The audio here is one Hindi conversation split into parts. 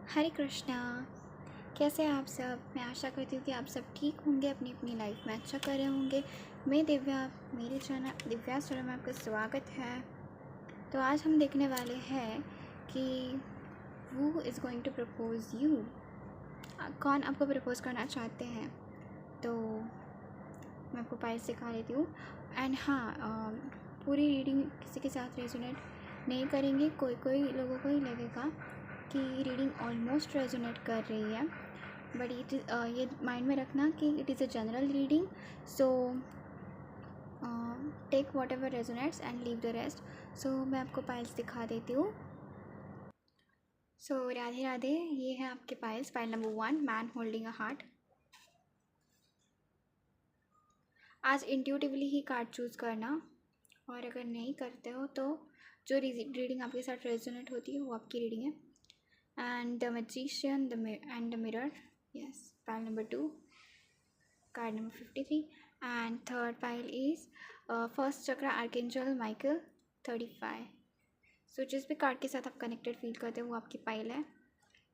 हरे कृष्णा। कैसे हैं आप सब? मैं आशा करती हूँ कि आप सब ठीक होंगे, अपनी अपनी लाइफ में अच्छा कर रहे होंगे। मैं दिव्या, मेरे चैनल दिव्या स्टोरी में आपका स्वागत है। तो आज हम देखने वाले हैं कि who is going to propose you, कौन आपको प्रपोज करना चाहते हैं। तो मैं आपको पाइल सिखा देती हूँ। एंड हाँ, पूरी रीडिंग किसी के साथ रेजोनेट नहीं करेंगे। कोई कोई लोगों को ही लगेगा कि रीडिंग ऑलमोस्ट रेजोनेट कर रही है, बट ये माइंड में रखना कि it is a general reading. So take whatever resonates and leave the rest. So मैं आपको पाइल्स दिखा देती हूँ। सो राधे राधे, ये है आपके piles. Pile number 1, man holding a heart. आज इंट्यूटिवली ही कार्ड चूज़ करना, और अगर नहीं करते हो तो जो रीडिंग आपके साथ रेजोनेट होती है वो आपकी रीडिंग है। And the magician, and the mirror. Yes, pile number 2, card number 53. And third pile is first chakra, archangel Michael, 35. So जिस भी कार्ड के साथ आप कनेक्टेड फील करते हो वो आपकी पाइल है,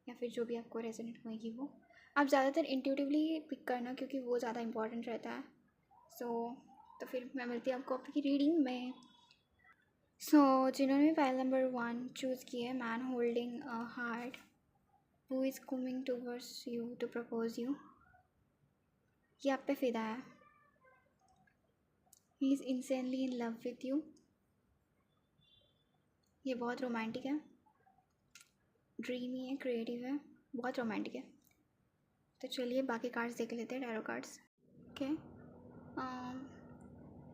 या फिर जो भी आपको रेजोनेट होगी वो आप ज़्यादातर इंट्यूटिवली पिक करना, क्योंकि वो ज़्यादा इंपॉर्टेंट रहता है। तो फिर मैं मिलती हूँ आपको आपकी रीडिंग में। जिन्होंने भी पाइल नंबर 1 चूज़ की है, man holding a heart, who is coming towards you to propose you, ये आप पे फिदा है। he is insanely in love with you, ये बहुत रोमांटिक है, ड्रीमी है, क्रिएटिव है, बहुत रोमांटिक है। तो चलिए बाकी कार्ड्स देख लेते हैं, टैरो कार्ड्स। ओके,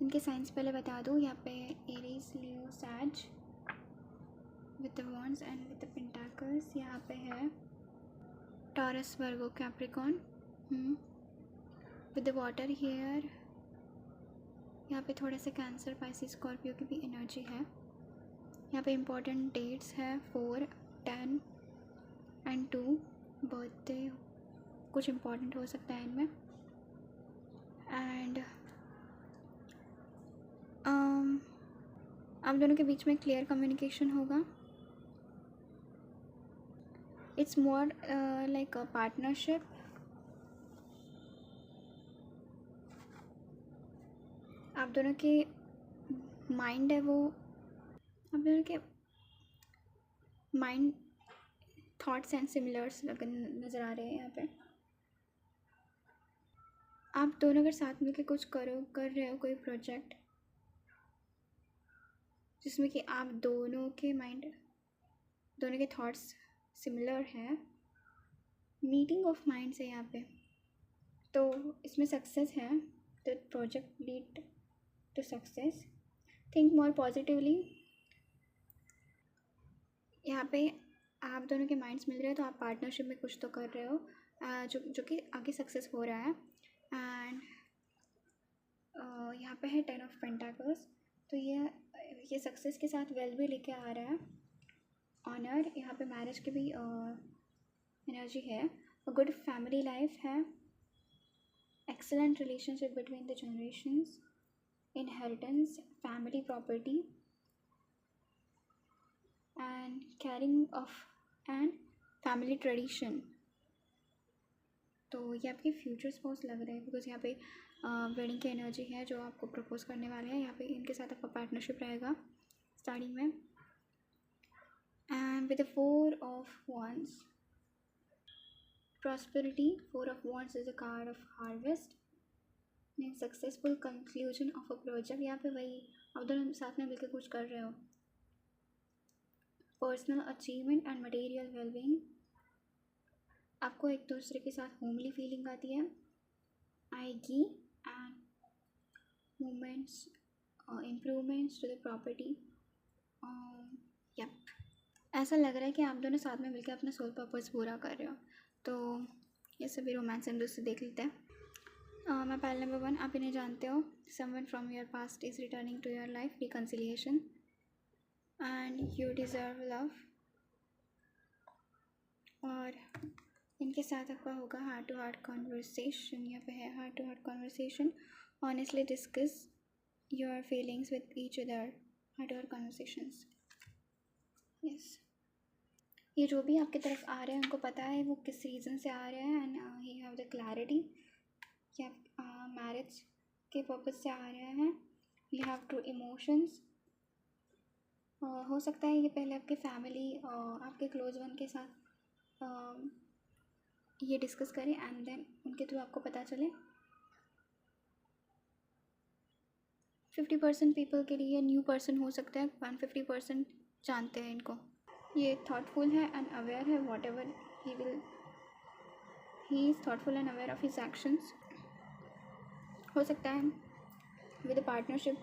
इनके साइंस पहले बता दूँ। यहाँ पे Aries, Leo, Sag with the wands and with the pentacles. यहाँ पे है Taurus, Virgo, Capricorn with the water here. यहाँ पे थोड़ा सा कैंसर, पाइसिस, स्कॉर्पियो की भी एनर्जी है। यहाँ पे इम्पोर्टेंट डेट्स है 4, 10 एंड 2। बर्थडे कुछ इम्पोर्टेंट हो सकता है इनमें। एंड आप दोनों के बीच में क्लियर कम्युनिकेशन होगा। It's more like a partnership. आप दोनों के माइंड है वो, आप दोनों के माइंड थॉट्स एंड सिमिलर्स नज़र आ रहे हैं। यहाँ पे आप दोनों अगर साथ मिलकर कुछ कर रहे हो कोई प्रोजेक्ट जिसमें कि आप दोनों के माइंड, दोनों के थॉट्स सिमिलर हैं, मीटिंग ऑफ माइंड्स है यहाँ पे, तो इसमें सक्सेस है। The project lead to success. Think more positively. यहाँ पे आप दोनों के माइंड्स मिल रहे हैं, तो आप पार्टनरशिप में कुछ तो कर रहे हो जो कि आगे सक्सेस हो रहा है। एंड यहाँ पे है 10 ऑफ पेंटाकल्स, तो ये सक्सेस के साथ वेल भी लेके आ रहा है। ऑनर, यहाँ पे मैरिज की भी एनर्जी है। अ गुड फैमिली लाइफ है। Excellent relationship between the generations. Inheritance, family property and carrying of and family tradition. तो ये आपके फ्यूचर स्पाउस लग रहे हैं, बिकॉज यहाँ पे वेडिंग की एनर्जी है जो आपको प्रपोज करने वाले हैं। यहाँ पे इनके साथ आपका पार्टनरशिप रहेगा स्टार्टिंग में। And with 4 of wands, prosperity. 4 of wands is a card of harvest, mean successful conclusion of a project. यहाँ पे वही आप दोनों साथ में मिलकर कुछ कर रहे हो। Personal achievement and material wellbeing, आपको एक दूसरे के साथ होमली फीलिंग आती है, आएगी। And movements, improvements to the property. Yup, ऐसा लग रहा है कि आप दोनों साथ में मिलकर अपना सोल पर्पस पूरा कर रहे हो। तो ये सभी रोमांस एंड से देख लेते हैं। मैं पाइल नंबर 1, आप इन्हें जानते हो। Someone from your past is returning to your life, reconciliation and you deserve love. और इनके साथ आपका होगा हार्ट टू हार्ट कॉन्वर्सेशन। यहाँ पे है heart to heart conversation, honestly discuss your feelings with each other, heart to heart conversations. Yes, ये जो भी आपकी तरफ आ रहे हैं उनको पता है वो किस रीज़न से आ रहे हैं, and he have the clarity कि आप मैरिज के पर्पज़ से आ रहे हैं। You have true emotions. हो सकता है ये पहले आपके फैमिली और आपके क्लोज वन के साथ ये डिस्कस करें एंड देन उनके थ्रू आपको पता चले। 50% पीपल के लिए न्यू पर्सन हो सकता है, 150% जानते हैं इनको। ये थॉटफुल है एंड अवेयर है, what ever he is thoughtful and aware of his actions. हो सकता है विद अ पार्टनरशिप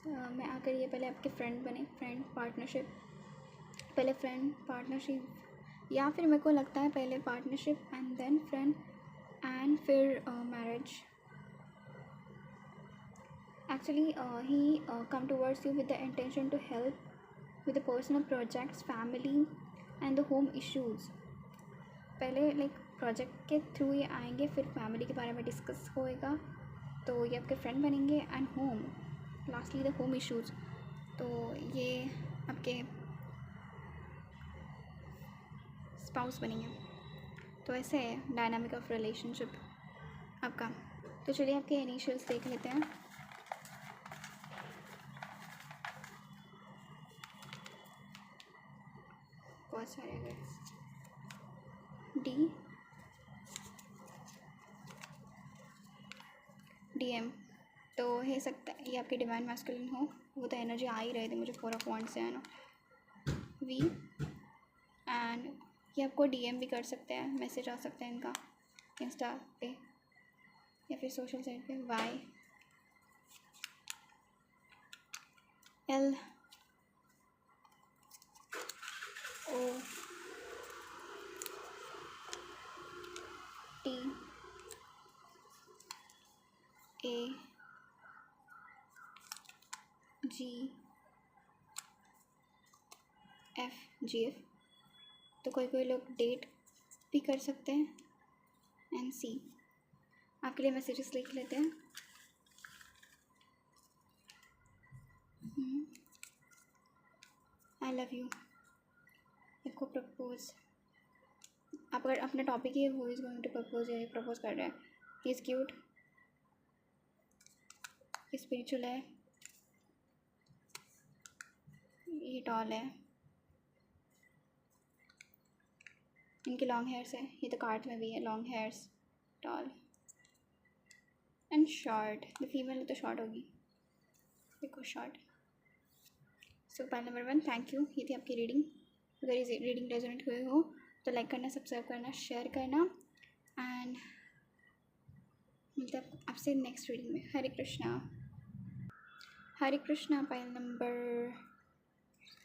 में आकर ये पहले आपके फ्रेंड बने, फ्रेंड पार्टनरशिप, पहले फ्रेंड पार्टनरशिप, या फिर मेरे को लगता है पहले partnership and then friend and फिर marriage. Actually, he come towards you with the intention to help with the personal projects, family and the home issues. पहले लाइक प्रोजेक्ट के थ्रू ये आएंगे, फिर फैमिली के बारे में डिस्कस होएगा, तो ये आपके फ्रेंड बनेंगे, and home, lastly the home issues, तो ये आपके स्पाउस बनेंगे। तो ऐसे है डायनामिक ऑफ रिलेशनशिप आपका। तो चलिए आपके इनिशियल्स देख लेते हैं। बहुत सारे हैं, DM। तो हो सकता है ये आपके डिवाइन मैस्कुलिन हो, वो तो एनर्जी आ ही रहे थे मुझे 4 ऑफ वांड्स से, है ना। V, एंड ये आपको DM भी कर सकते हैं, मैसेज आ सकता है इनका इंस्टा पे या फिर सोशल साइट पे। Y, L, O, T, A, G, F, GF। तो कोई लोग डेट भी कर सकते हैं, एंड C। आपके लिए मैसेजेस लिख लेते हैं। आई लव यू, आपको प्रपोज, आप अगर अपना टॉपिक ही वो इज़ गोइंग टू प्रपोज या प्रपोज कर रहे हैं। ही इज़ क्यूट, स्पिरिचुअल है, ये टॉल है, इनके लॉन्ग हेयर्स है, ये तो कार्ड में भी है, long hairs, tall and short. The female तो शॉर्ट होगी, देखो short. So point number 1, thank you. ये थी आपकी रीडिंग। अगर ये रीडिंग रेजोनेट हुए हो तो लाइक करना, सब्सक्राइब करना, शेयर करना, एंड मिलता है आपसे नेक्स्ट रीडिंग में। Hare Krishna. Hare Krishna. Pile number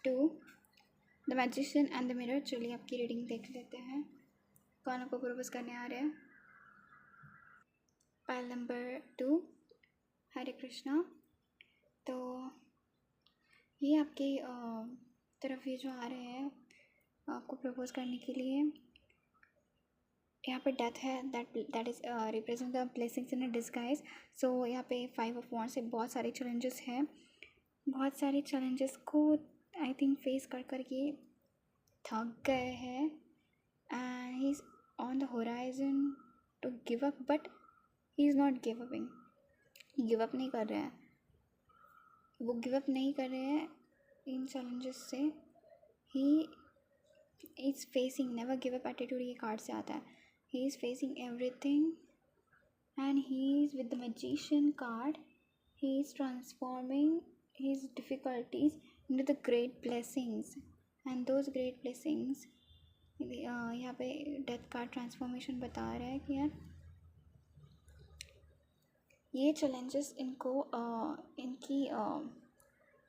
2, the magician and the mirror. चलिए आपकी रीडिंग देख लेते हैं, कौन आपको प्रपोज करने आ रहे हैं। पाइल नंबर 2, हरे कृष्णा। तो ये आपके तरफ ये जो आ रहे हैं आपको प्रपोज करने के लिए, यहाँ पे डेथ है, that is represent the blessings in a disguise. So यहाँ पे 5 ऑफ वांड्स से बहुत सारे चैलेंजेस हैं, बहुत सारे चैलेंजेस को आई थिंक फेस कर ये थक गए हैं, and he is on the horizon to give up, but he is not give upping. Give up नहीं कर रहे हैं, वो गिव अप नहीं कर रहे हैं इन चैलेंजेस से। He is facing, never give up attitude ये कार्ड से आता है। He is facing everything and he is with the magician card. He is transforming his difficulties into the great blessings, and those great blessings यहाँ पे डेथ कार्ड ट्रांसफॉर्मेशन बता रहा है कि यार ये चैलेंजेस इनको इनकी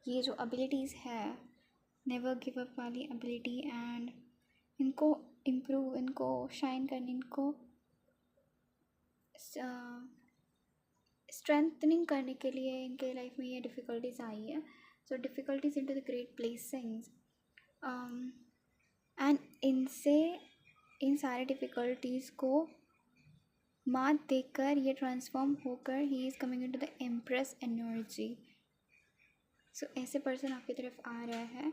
ये जो एबिलिटीज़ है, नेवर गिव अप वाली एबिलिटी, एंड इनको इम्प्रूव, इनको शाइन करने, इनको स्ट्रेंथनिंग करने के लिए इनके लाइफ में ये डिफ़िकल्टीज़ आई है। So difficulties into the great blessings, and इनसे, इन सारे डिफ़िकल्टीज़ को मात देकर ये ट्रांसफॉर्म होकर ही is coming into the empress energy. So ऐसे पर्सन आपकी तरफ आ रहा है।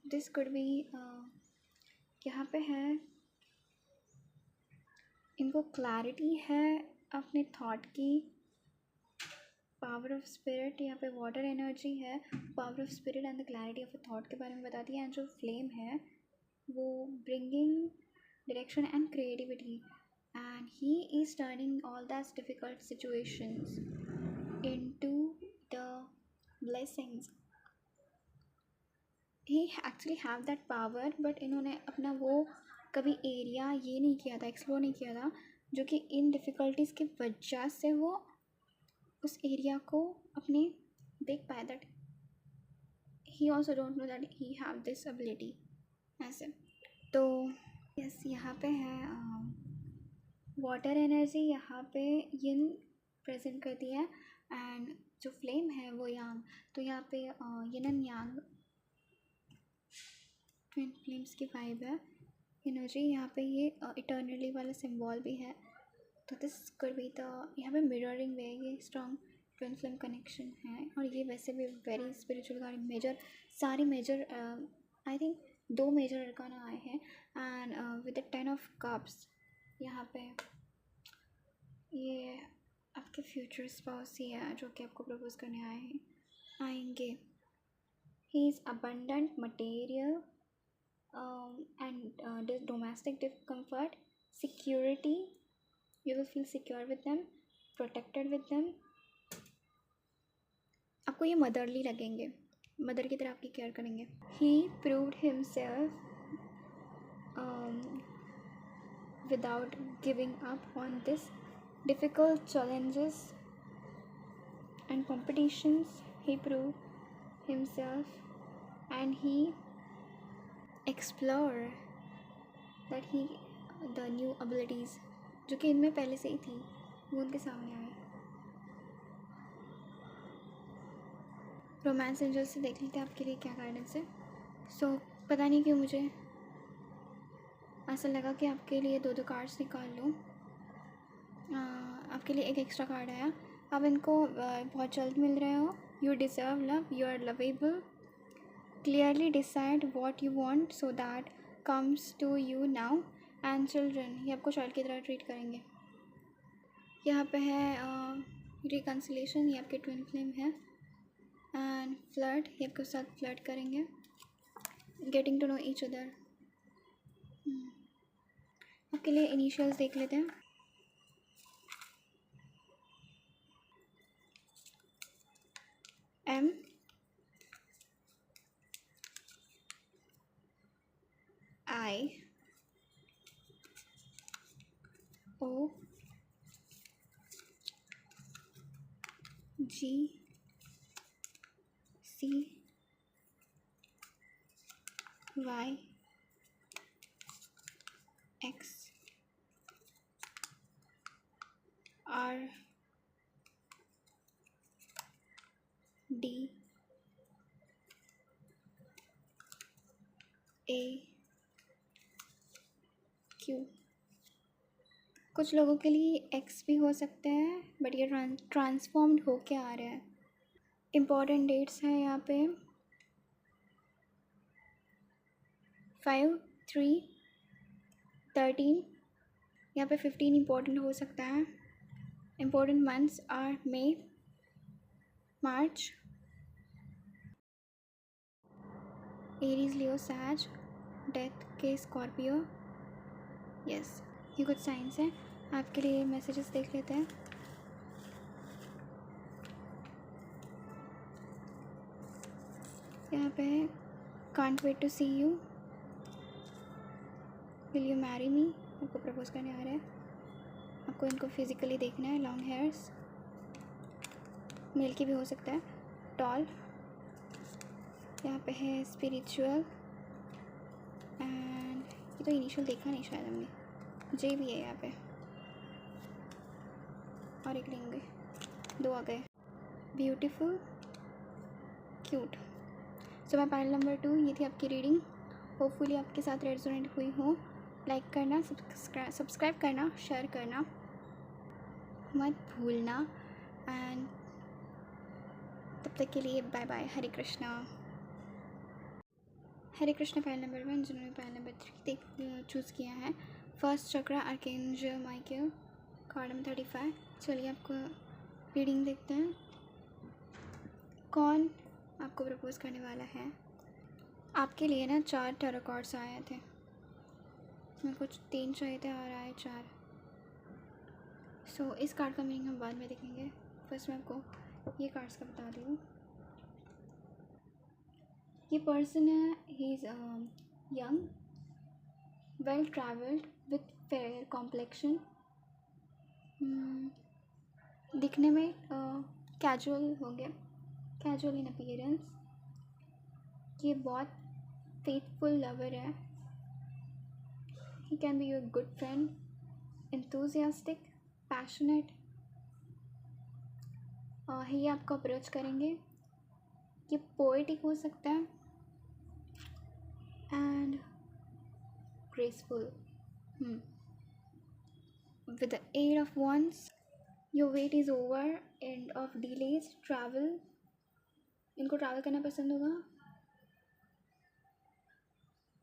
दिस कुड बी यहाँ पे है, इनको क्लैरिटी है अपने थॉट की, पावर ऑफ स्पिरिट, यहाँ पे वाटर एनर्जी है, power of spirit and the clarity of a thought के बारे में बताती है। एंड जो फ्लेम है वो bringing direction and creativity, and he is turning all that difficult situations into the blessings. He actually have that power, but इन्होंने अपना वो कभी एरिया ये नहीं किया था, एक्सप्लोर नहीं किया था, जो कि इन डिफ़िकल्टीज़ की वजह से वो उस एरिया को अपने देख पाया। That he also don't know that he have this ability ऐसे। तो यस, यहाँ पे है वाटर एनर्जी, यहाँ पे यिन प्रेजेंट करती है, एंड जो फ्लेम है वो यांग। तो यहाँ पे yin and yang twin flames की वाइब है, एनर्जी। यहाँ पे ये इटर्नली वाला सिंबल भी है। तो दिस कुड बी द, यहाँ पे मिररिंग वे, ये स्ट्रॉन्ग ट्विन फ्लेम कनेक्शन है। और ये वैसे भी वेरी स्पिरिचुअल गाड़ी, मेजर सारी major I think 2 major arcana आए हैं। And with the 10 of cups, यहाँ पे ये आपके फ्यूचर स्पाउस ही है जो कि आपको प्रपोज करने आएंगे। He is abundant material and domestic comfort, security, you will feel secure with them, protected with them। आपको ये मदरली लगेंगे, मदर की तरह आपकी केयर करेंगे। he proved himself without giving up on this difficult challenges and competitions। he proved himself and he explore that he the new abilities जो कि इनमें पहले से ही थी, वो उनके सामने आए। रोमांस एंजल से देख लेते हैं आपके लिए क्या गाइडेंस है। सो पता नहीं क्यों मुझे ऐसा लगा कि आपके लिए 2 कार्ड्स निकाल लूँ। आपके लिए एक एक्स्ट्रा कार्ड आया, आप इनको बहुत जल्द मिल रहे हो। You deserve love, you are lovable, clearly decide what you want so that comes to you now। and children, ये आपको चाइल्ड की तरह ट्रीट करेंगे। यहाँ पे है रिकन्सिलेशन, ये आपके ट्विन फ्लेम है। एंड फ्लर्ट, ये आपके साथ फ्लर्ट करेंगे। Getting to know each other, आपके लिए इनिशियल्स देख लेते हैं। M, I, O, G, C, Y, X, R, D, A, Q। कुछ लोगों के लिए एक्स भी हो सकते हैं, बट ये ट्रांसफॉर्म्ड होके आ रहा है। इम्पॉर्टेंट डेट्स हैं यहाँ पे 5, 3, 13, यहाँ पे 15 इम्पॉर्टेंट हो सकता है। Important months are May, March, Aries, Leo, Sag, death के स्कॉर्पियो। यस, ये कुछ साइंस हैं। आपके लिए मैसेजेस देख लेते हैं। यहाँ पे can't wait to see you, will you marry me, आपको प्रपोज करने आ रहा है। आपको इनको फिजिकली देखना है। लॉन्ग हेयर्स, मेल की भी हो सकता है। टॉल, यहाँ पे है स्पिरिचुअल, एंड ये तो इनिशियल देखा नहीं शायद हमने, जे भी है यहाँ पे, और एक रिंग, 2 आ गए। Beautiful, cute. सो मैं पाइल नंबर 2, ये थी आपकी रीडिंग। होपफुली आपके साथ रेजोनेट हुई हो। लाइक करना, सब्सक्राइब करना, शेयर करना मत भूलना। एंड तब तक के लिए बाय बाय, हरे कृष्णा। हरे कृष्ण पायल नंबर 1, जिन्होंने पायल नंबर 3 चूज़ किया है। First chakra archangel Michael, card number 35। चलिए आपको रीडिंग देखते हैं, कौन आपको प्रपोज करने वाला है। आपके लिए ना 4 टैरो कार्ड्स आए थे, इसमें कुछ 3 चाहिए थे और आए 4। सो इस कार्ड का मीनिंग हम बाद में देखेंगे। फर्स्ट मैं आपको ये कार्ड्स का बता दूँ। ये पर्सन है, he is young, well travelled, with fair complexion, दिखने में कैजुअल होंगे, कैजुअल इन अपीयरेंस। ये बहुत फेथफुल लवर है। He can be your good friend, enthusiastic, passionate. He आपको अप्रोच करेंगे। ये पोएटिक हो सकता है and graceful. With the 8 of Wands, your wait is over, end of delays, travel. इनको ट्रैवल करना पसंद होगा।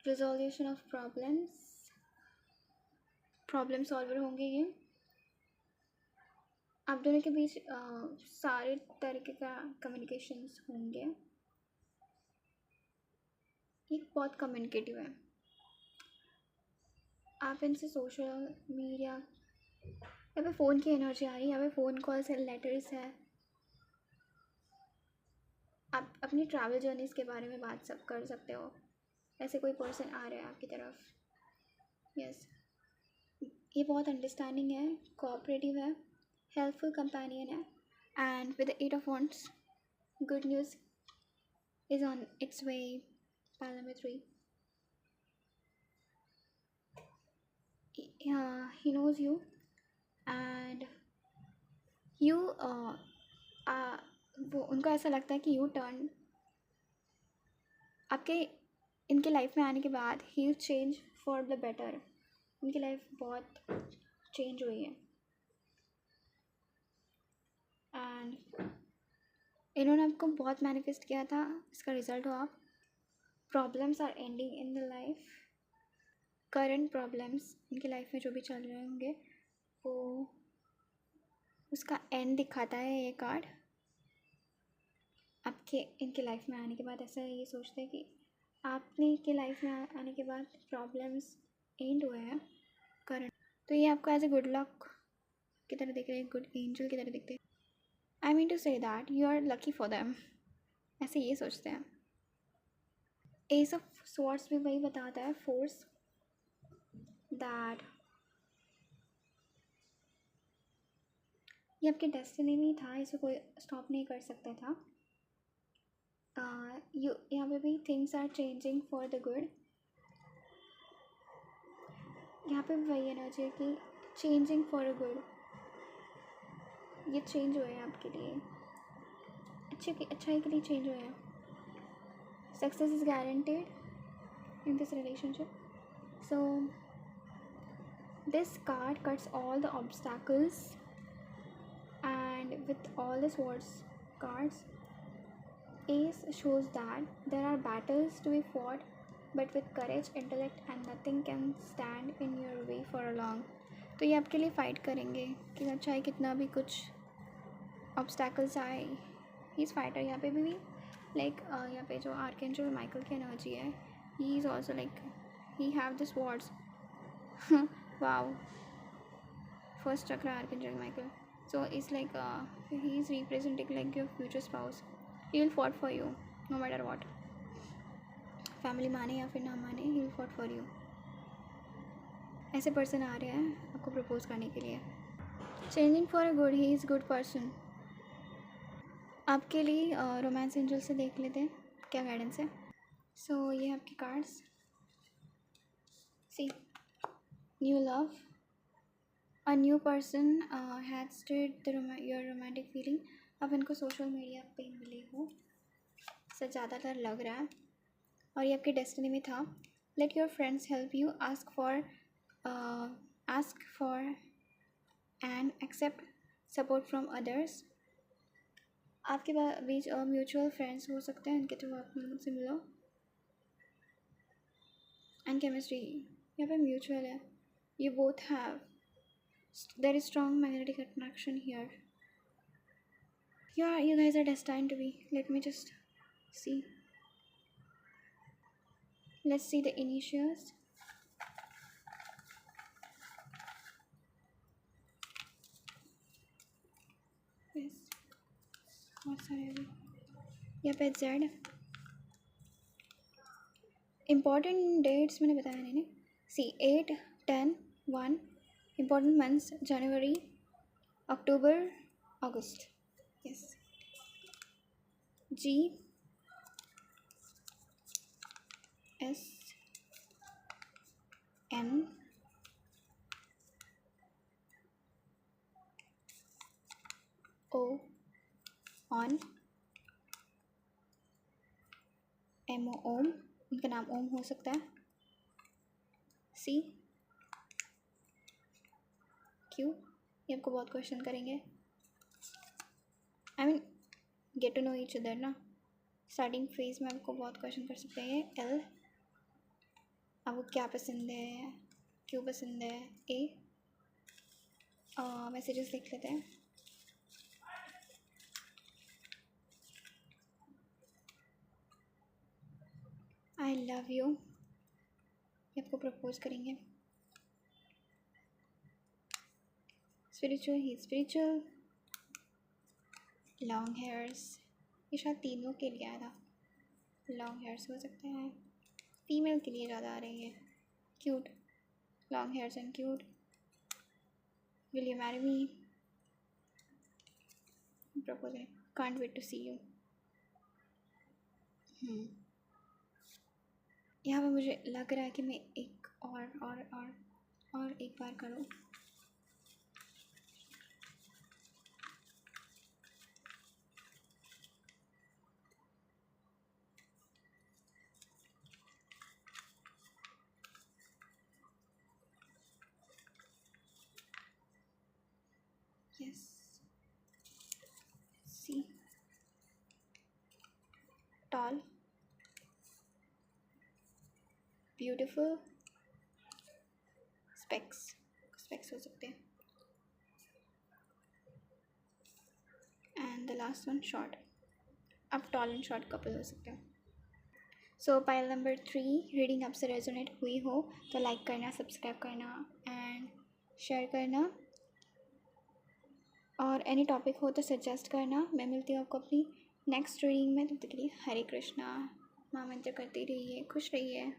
रिजोल्यूशन ऑफ प्रॉब्लम सॉल्वर होंगे ये। आप दोनों के बीच सारे तरीके का कम्युनिकेशंस होंगे। ये बहुत कम्युनिकेटिव है। आप इनसे सोशल मीडिया, यहाँ पे फ़ोन की एनर्जी आ रही है, यहाँ पे फ़ोन कॉल्स है, लेटर्स है। आप अपनी ट्रैवल जर्नीज़ के बारे में बात सब कर सकते हो। ऐसे कोई पर्सन आ रहा है आपकी तरफ। यस, ये बहुत अंडरस्टैंडिंग है, कोऑपरेटिव है, हेल्पफुल कंपेनियन है। And with the 8 of Wands, good news is on it's way. Pile number 3, he knows you and you वो उनको ऐसा लगता है कि यू टर्न आपके इनके लाइफ में आने के बाद ही चेंज फॉर द बेटर। इनकी लाइफ बहुत चेंज हुई है एंड इन्होंने आपको बहुत मैनिफेस्ट किया था। इसका रिजल्ट हो आप। Problems are ending in the life. Current problems इनकी लाइफ में जो भी चल रहे होंगे वो उसका एंड दिखाता है ये कार्ड। आपके इनके लाइफ में आने के बाद ऐसा ये सोचते हैं कि आपने के लाइफ में आने के बाद प्रॉब्लम्स एंड हुए हैं करंट। तो ये आपको एज ए गुड लक की तरह दिख रहे हैं, गुड एंजल की तरह दिखते हैं। I mean to say that you are lucky for them, ऐसे ये सोचते हैं। एस ऑफ स्वॉर्ड्स भी वही बताता है, फोर्स, दैट ये आपके डेस्टिनी में था, इसे कोई स्टॉप नहीं कर सकता था। यहाँ पे भी things are changing for the good. यहाँ पे वही एनर्जी है कि चेंजिंग फॉर अ गुड, ये चेंज हुए हैं आपके लिए, अच्छाई के लिए चेंज हुए हैं। Success is guaranteed in this relationship. So this card cuts all the obstacles and with all the swords cards, ace shows that there are battles to be fought, but with courage, intellect and nothing can stand in your way for a long। तो ये आपके लिए फ़ाइट करेंगे कि चाहे कितना भी कुछ ऑब्स्टैकल्स आए, ही इज़ फाइटर। यहाँ पे भी लाइक यहाँ पे जो आर्कएंजल माइकल की एनर्जी है, he is also like he have the swords. Wow, first chakra archangel Michael. So it's like he is representing like your future spouse. He will fight for you no matter what. Family माने या फिर ना माने, he will fight for you। ऐसे पर्सन आ रहे हैं आपको प्रपोज करने के लिए। Changing for a good, he is good person. आपके लिए रोमांस एंजल से देख लेते हैं क्या गाइडेंस है। सो ये आपके cards. See, new love, a new person had stirred your romantic feeling। अब इनको सोशल मीडिया पे मिले हो से ज़्यादातर लग रहा है, और ये आपके डेस्टिनी में था। Let your friends help you, ask for and accept support from others. आपके बीच म्यूचुअल फ्रेंड्स हो सकते हैं, इनके थ्रू आप उनसे मिलो। एंड केमिस्ट्री यहाँ पे म्यूचुअल है. You both have. There is strong magnetic attraction here. Yeah, you guys are destined to be. Let me just see. Let's see the initials. Yes. What's that? यहाँ पे Z. Important dates मैंने बताया नहीं. See 8, 10, 1. Important months January, October, August. Yes. G, S, N, O, on, M, O, ओम. उनका नाम ओम हो सकता है. C, Q. ये आपको बहुत क्वेश्चन करेंगे. I mean get to know each other ना. स्टार्टिंग फेज में आपको बहुत क्वेश्चन कर सकते हैं. L, आपको क्या पसंद है, क्यों पसंद है. A, मैसेजेस लिख लेते हैं. आई लव यू, ये आपको प्रपोज करेंगे. स्पिरिचुअल, ही स्पिरिचुअल. लॉन्ग हेयर्स, ये शायद तीनों के लिए आया था. लॉन्ग हेयर्स हो सकते हैं, फीमेल के लिए ज़्यादा आ रही है. Cute, long hairs and cute. Will you marry me. Propose है. Can't wait to see you. यहाँ पे मुझे लग रहा है कि मैं एक और एक बार करूँ. यस. सी, टॉल, ब्यूटिफुल. स्पेक्स हो सकते हैं. And the last one short. अब टॉल एंड शॉर्ट कपल हो सकते हैं. सो पाइल नंबर 3 रीडिंग आपसे रेजोनेट हुई हो तो लाइक करना, सब्सक्राइब करना एंड शेयर करना. और एनी टॉपिक हो तो सजेस्ट करना. मैं मिलती हूँ आपको अपनी नेक्स्ट रीडिंग में. तब तक के लिए हरे कृष्णा. माँ मंत्र करती रहिए, खुश रहिए.